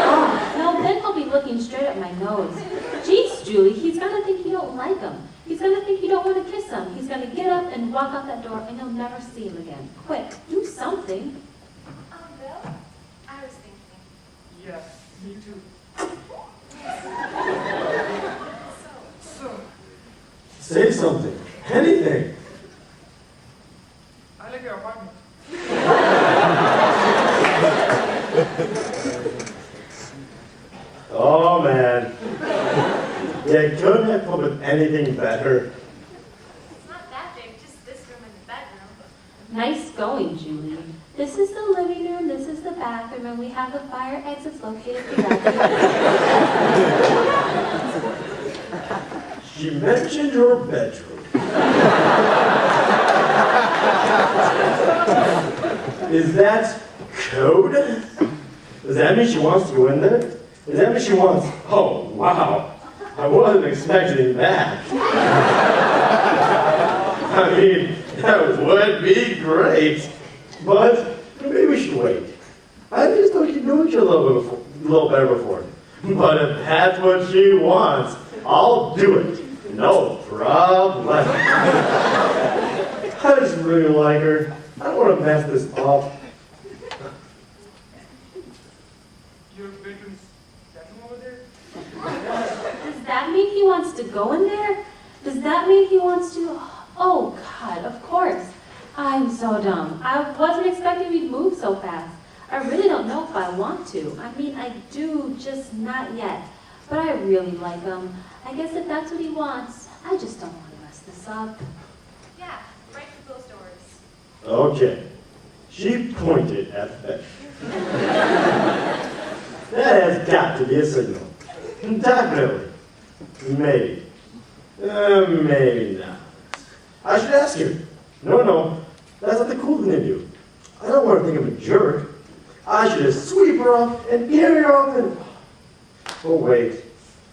Oh, no, then he'll be looking straight at my nose. Jeez, Julie, he's gonna think you don't like him. He's gonna think you don't want to kiss him. He's gonna get up and walk out that door and you'll never see him again. Quick, do something. Bill, I was thinking. Yeah, me too. So, Say something. Anything. I like your apartment. Oh, man. You couldn't have come up with anything better. It's not that big, just this room and the bedroom. Nice going, Julie. This is the living room, this is the bathroom, and we have the fire exits located directly. She mentioned her bedroom. Is that code? Does that mean she wants to go in there? Does that mean she wants... Oh, wow. I wasn't expecting that. I mean, that would be great. But maybe we should wait. I just thought you'd know each other a little better before. But if that's what she wants, I'll do it. No problem. I just really like her. I don't want to mess this up. Your bedroom's bedroom over there? Does that mean he wants to go in there? Does that mean he wants to... Oh, God, of course. I'm so dumb. I wasn't expecting we'd move so fast. I really don't know if I want to. I mean, I do, just not yet. But I really like him. I guess if that's what he wants, I just don't want to mess this up. Yeah, right through those doors. Okay. She pointed at the bed. That has got to be a signal. Definitely. Maybe. Maybe not. I should ask her. No. That's not the cool thing to do. I don't want to think I'm a jerk. I should just sweep her up and carry her off and... Oh, wait.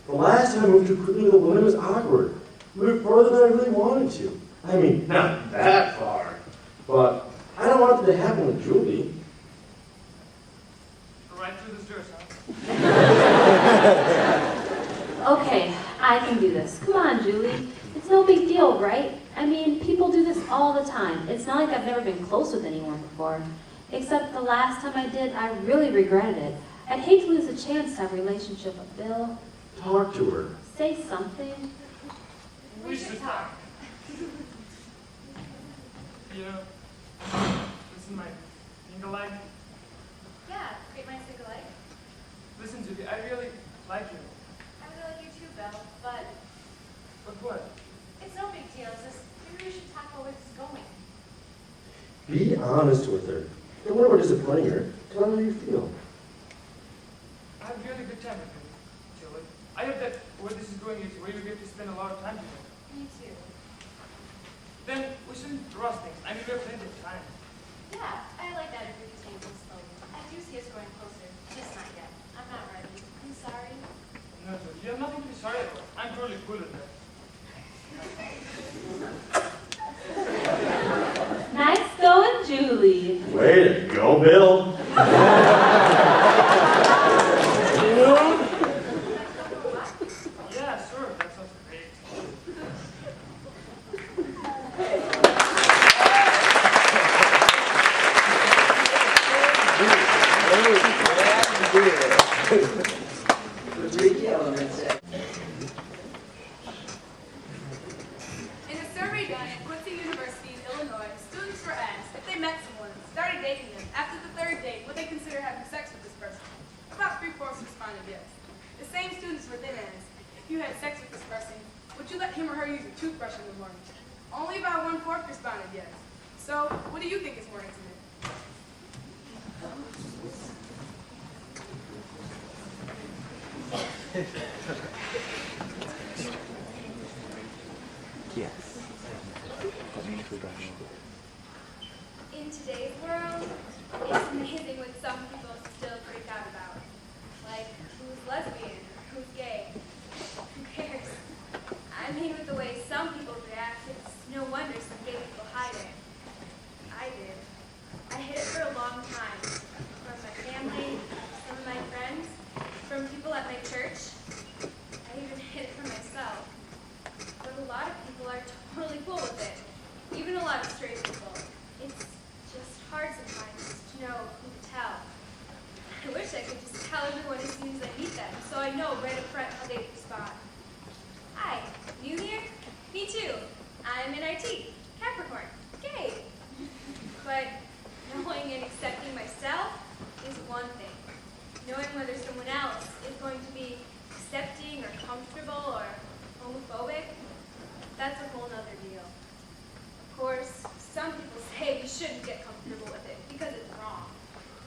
The last time I moved too quickly with a woman was awkward. Moved further than I really wanted to. I mean, not that far. But I don't want it to happen with Julie. Right through those doors, huh? Okay, I can do this. Come on, Julie. It's no big deal, right? I mean, people do this all the time. It's not like I've never been close with anyone before. Except the last time I did, I really regretted it. I'd hate to lose a chance to have a relationship with Bill. Talk to her. Say something. We should talk. You know, listen, my single leg. Yeah, great minds think alike. Listen, Julie, I really like you. I really like you too, Bill, but But what? it's no big deal. It's just maybe we should talk about where this is going. Be honest with her. Don't worry about disappointing her. Tell her how you feel. I have really good time with you, Julie. I hope that where this is going is where you get to spend a lot of time together. Me too. Then we shouldn't rush things. I mean, we have plenty of time. Yeah, I like that if we can take things slowly. I do see us growing closer, just not yet. I'm not ready. I'm sorry. No, Julie, you have nothing to be sorry about. I'm totally cool with that. Nice going, Julie. Way to go, Bill. Yeah, sure. That sounds great. In a survey done at Quincy University in Illinois, students were asked if they met someone, started dating them, after the third date, would they consider having sex with this person? About 3/4 responded yes. The same students were then asked, if you had sex with this person, would you let him or her use a toothbrush in the morning? Only about 1/4 responded yes. So, what do you think is more intimate? In today's world, it's amazing what some people still freak out about. Like, who's lesbian or who's gay? Who cares? I mean, with the way some people react, it's no wonder some gay people hide it. not stray people. It's just hard sometimes to know who to tell. I wish I could just tell everyone as soon as I meet them, so I know right up front how they'd respond. Hi, new here? Me too. I'm in IT, Capricorn, gay. But knowing and accepting myself is one thing. Knowing whether someone else is going to be accepting or comfortable or homophobic, that's a whole nother deal. Of course, some people say we shouldn't get comfortable with it because it's wrong.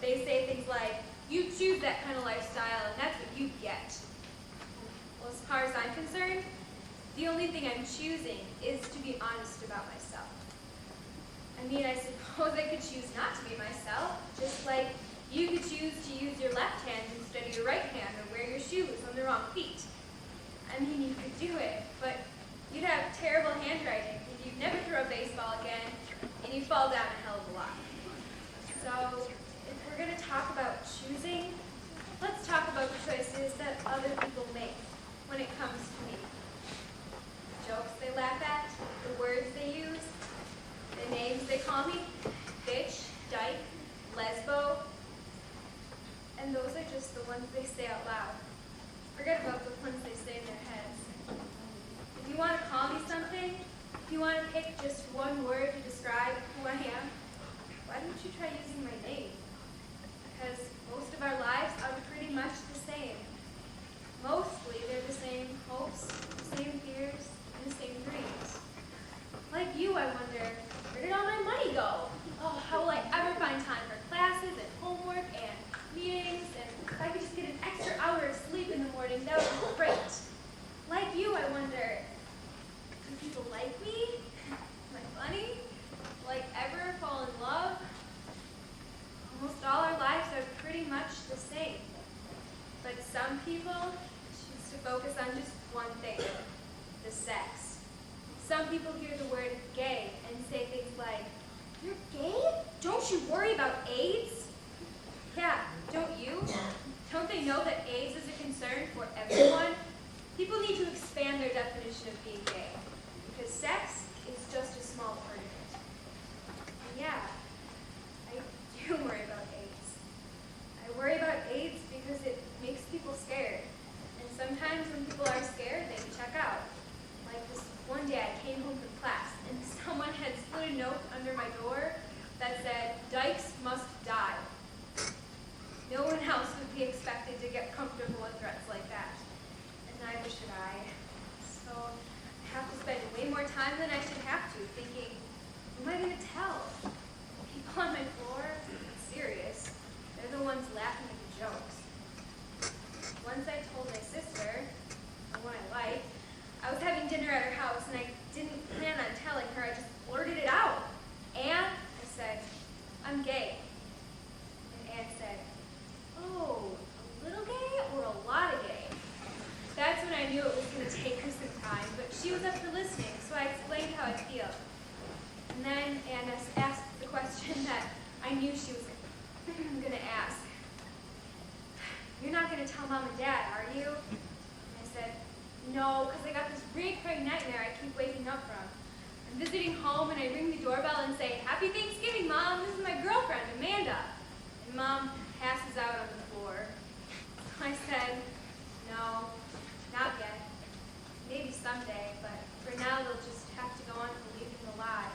They say things like, you choose that kind of lifestyle and that's what you get. Well, as far as I'm concerned, the only thing I'm choosing is to be honest about myself. I mean, I suppose I could choose not to be myself, just like you could choose to use your left hand instead of your right hand or wear your shoes on the wrong feet. I mean, you could do it, but you'd have terrible handwriting and you'd never throw a baseball again and you'd fall down a hell of a lot. So, if we're going to talk about choosing, let's talk about the choices that other people make when it comes to me. The jokes they laugh at, the words they use, the names they call me, bitch, dyke, lesbo, and those are just the ones they say out loud. Forget about the ones they say in their heads. If you want to call me something, if you want to pick just one word to describe who I am, why don't you try using my name? Because most of our lives are pretty much the same. Mostly they're the same hopes, the same fears, and the same dreams. Like you, I wonder, where did all my money go? Oh, how will I ever find time for classes and homework and meetings? And if I could just get an extra hour of sleep in the morning, that would be great. Like you, I wonder, do people like me? Am I funny? Will I ever fall in love? Almost all our lives are pretty much the same. But some people choose to focus on just one thing, the sex. Some people hear the word gay and say things like, you're gay? Don't you worry about AIDS? Yeah, don't you? Don't they know that AIDS is a concern for everyone? People need to expand their definition of being gay, because sex is just a small part of it. And yeah, I do worry about AIDS. I worry about AIDS because it makes people scared. And sometimes when people are scared, they check out. Like this one day I came home from class and someone had slid a note under my door that said, "Dykes must die." No one else would be expected to get comfortable with threats like that. And neither should I. So I have to spend way more time than I should have to thinking, who am I going to tell? People on my floor? It's serious. They're the ones laughing at the jokes. Once I told my sister, the one I like, I was having dinner at her house and I didn't plan on telling her. I just blurted it out. Anne, I said, I'm gay. And Anne said, oh, a little gay or a lot of gay? That's when I knew it was going to take her some time, but she was up for listening, so I explained how I feel. And then Anne asked the question that I knew she was going to ask. You're not going to tell Mom and Dad, are you? And I said, no, because I got this recurring nightmare I keep waking up from. I'm visiting home and I ring the doorbell and say, Happy Thanksgiving, Mom, this is my girlfriend, Amanda. And Mom passes out on the floor. I said, no, not yet. Maybe someday, but for now they'll just have to go on believing the lie.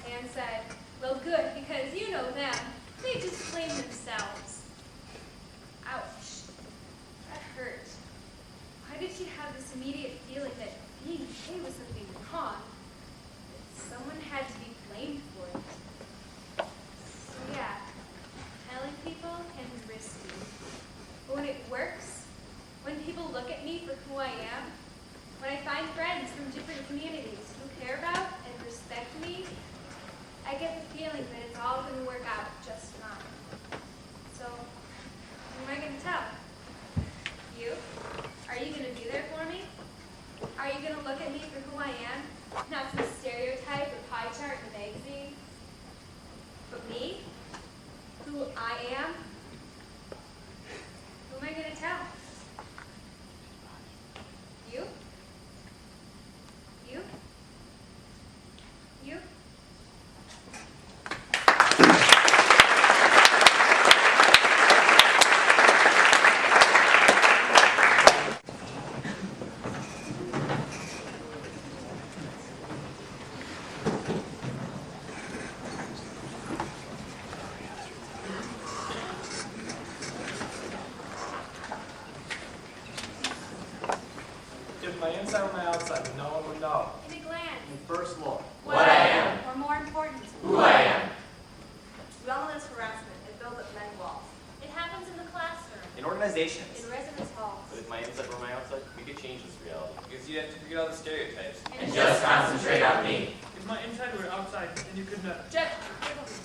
Anne said, well, good, because you know them. They just blame themselves. Ouch. That hurt. Why did she have this immediate feeling that being gay was something wrong? That someone had to be blamed for it? So yeah, telling people can be risky. But when it works, when people look at me for who I am, when I find friends from different communities who care about and respect me, I get the feeling that it's all going to work out just fine. So, who am I going to tell? You? Are you going to be there for me? Are you going to look at me for who I am, not some stereotype or pie chart in a magazine? But me? Who I am? Who am I going to tell? You? You? You? important to Who I am. We all know there's harassment. It builds up many walls. It happens in the classroom, In organizations. in residence halls, But if my inside were my outside, we could change this reality. Because you'd have to forget all the stereotypes. And just concentrate on me. If my inside were outside, then you could not. Jeff,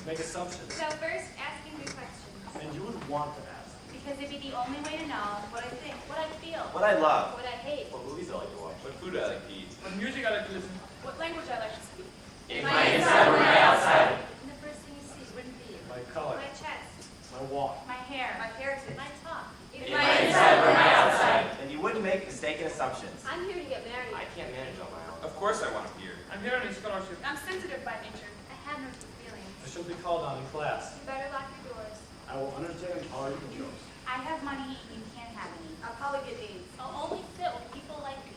Make assumptions. So first, asking good questions. And you would want to ask. because it'd be the only way to know What I think. what I feel, What I love. what I hate. What movies I like to watch. What food I like to eat. What music I like to listen to. what language I like to speak. If my inside were my outside. And the first thing you see wouldn't be My color. My chest. My walk. my hair, My heritage. my talk. If If my inside were my outside. And you wouldn't make mistaken assumptions. I'm here to get married. I can't manage on my own. Of course I want to hear. I'm here on a scholarship. I'm sensitive by nature. I have no deep feelings. I shall be called on in class. You better lock your doors. I will understand and tolerate the jokes. I have money, you can't have any. I'll probably get AIDS. I'll only sit with people like me.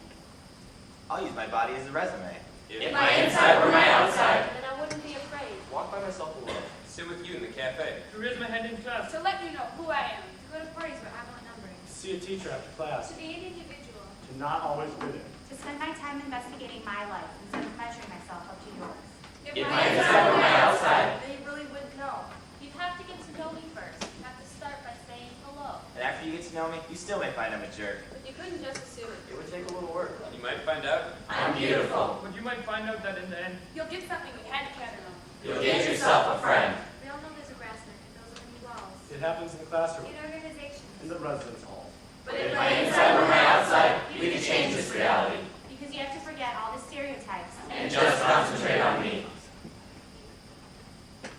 I'll use my body as a resume. If my inside were my outside. Then I wouldn't be afraid. Walk by myself alone. Sit with you in the cafe. To raise my hand in class. To let you know who I am. To go to parties where I'm outnumbering. See a teacher after class. To be an individual. To not always fit in. To spend my time investigating my life instead of measuring myself up to yours. If my inside were my outside. Then you really wouldn't know. You have to get to know me first. You have to start by saying hello. And after you get to know me, you still may find I'm a jerk. But you couldn't just assume it. It would take a little work. You might find out. I'm beautiful. But you might find out that in the end, You'll get something you hadn't counted on. You'll get yourself a friend. We all know there's harassment and those are many walls. It happens in the classroom. In organizations. In the residence hall. But If my inside were my outside, we could change this reality. Because you have to forget all the stereotypes. And just concentrate on me.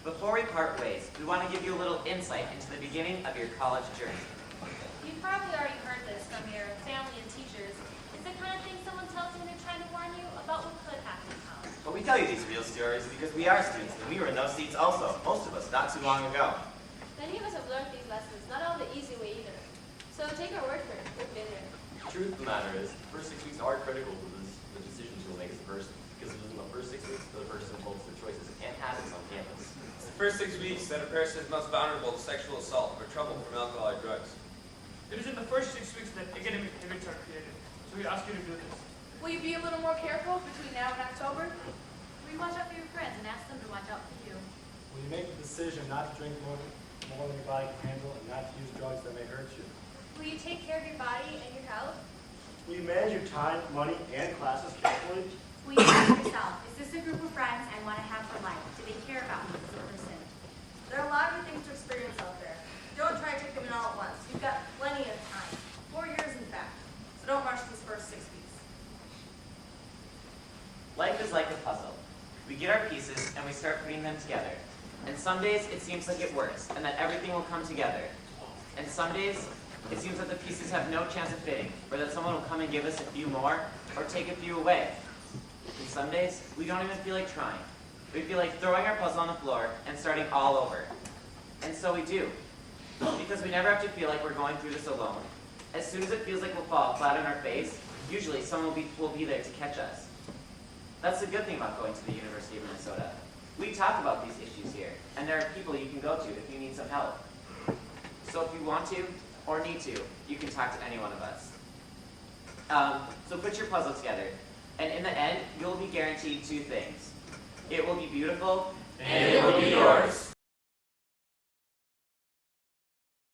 Before we part ways, we want to give you a little insight into the beginning of your college journey. You've probably already heard this from your family and teachers. It's the kind of thing someone tells you when they're trying to warn you about what could happen in college. But we tell you these real stories because we are students, and we were in those seats also, most of us, not too long ago. Many of us have learned these lessons, not all the easy way either. So take our word for it. We've been there. The truth of the matter is, the first 6 weeks are critical to the decisions you'll make as a person. Because it is in the first 6 weeks that a person holds their choices and habits on campus. It's the first 6 weeks that a person is most vulnerable to sexual assault or trouble from alcohol or drugs. it is in the first 6 weeks that academic habits are created. So we ask you to do this. Will you be a little more careful between now and October? Will you watch out for your friends and ask them to watch out for you? Will you make the decision not to drink more than your body can handle and not to use drugs that may hurt you? Will you take care of your body and your health? Will you manage your time, money, and classes carefully? Will you ask yourself, is this a group of friends I want to have for life? Do they care about me as a person? There are a lot of things to experience out there. Don't try to take them in all at once. You've got plenty of time. 4 years, in fact. So don't rush these first 6 weeks. Life is like a puzzle. We get our pieces and we start putting them together. And some days it seems like it works and that everything will come together. And some days it seems that the pieces have no chance of fitting, or that someone will come and give us a few more or take a few away. And some days we don't even feel like trying. We feel like throwing our puzzle on the floor and starting all over. And so we do. Because we never have to feel like we're going through this alone. As soon as it feels like we'll fall flat on our face, usually someone will be there to catch us. That's the good thing about going to the University of Minnesota. We talk about these issues here, and there are people you can go to if you need some help. So if you want to, or need to, you can talk to any one of us. So put your puzzle together, and in the end, you'll be guaranteed 2 things. It will be beautiful, And it will be yours.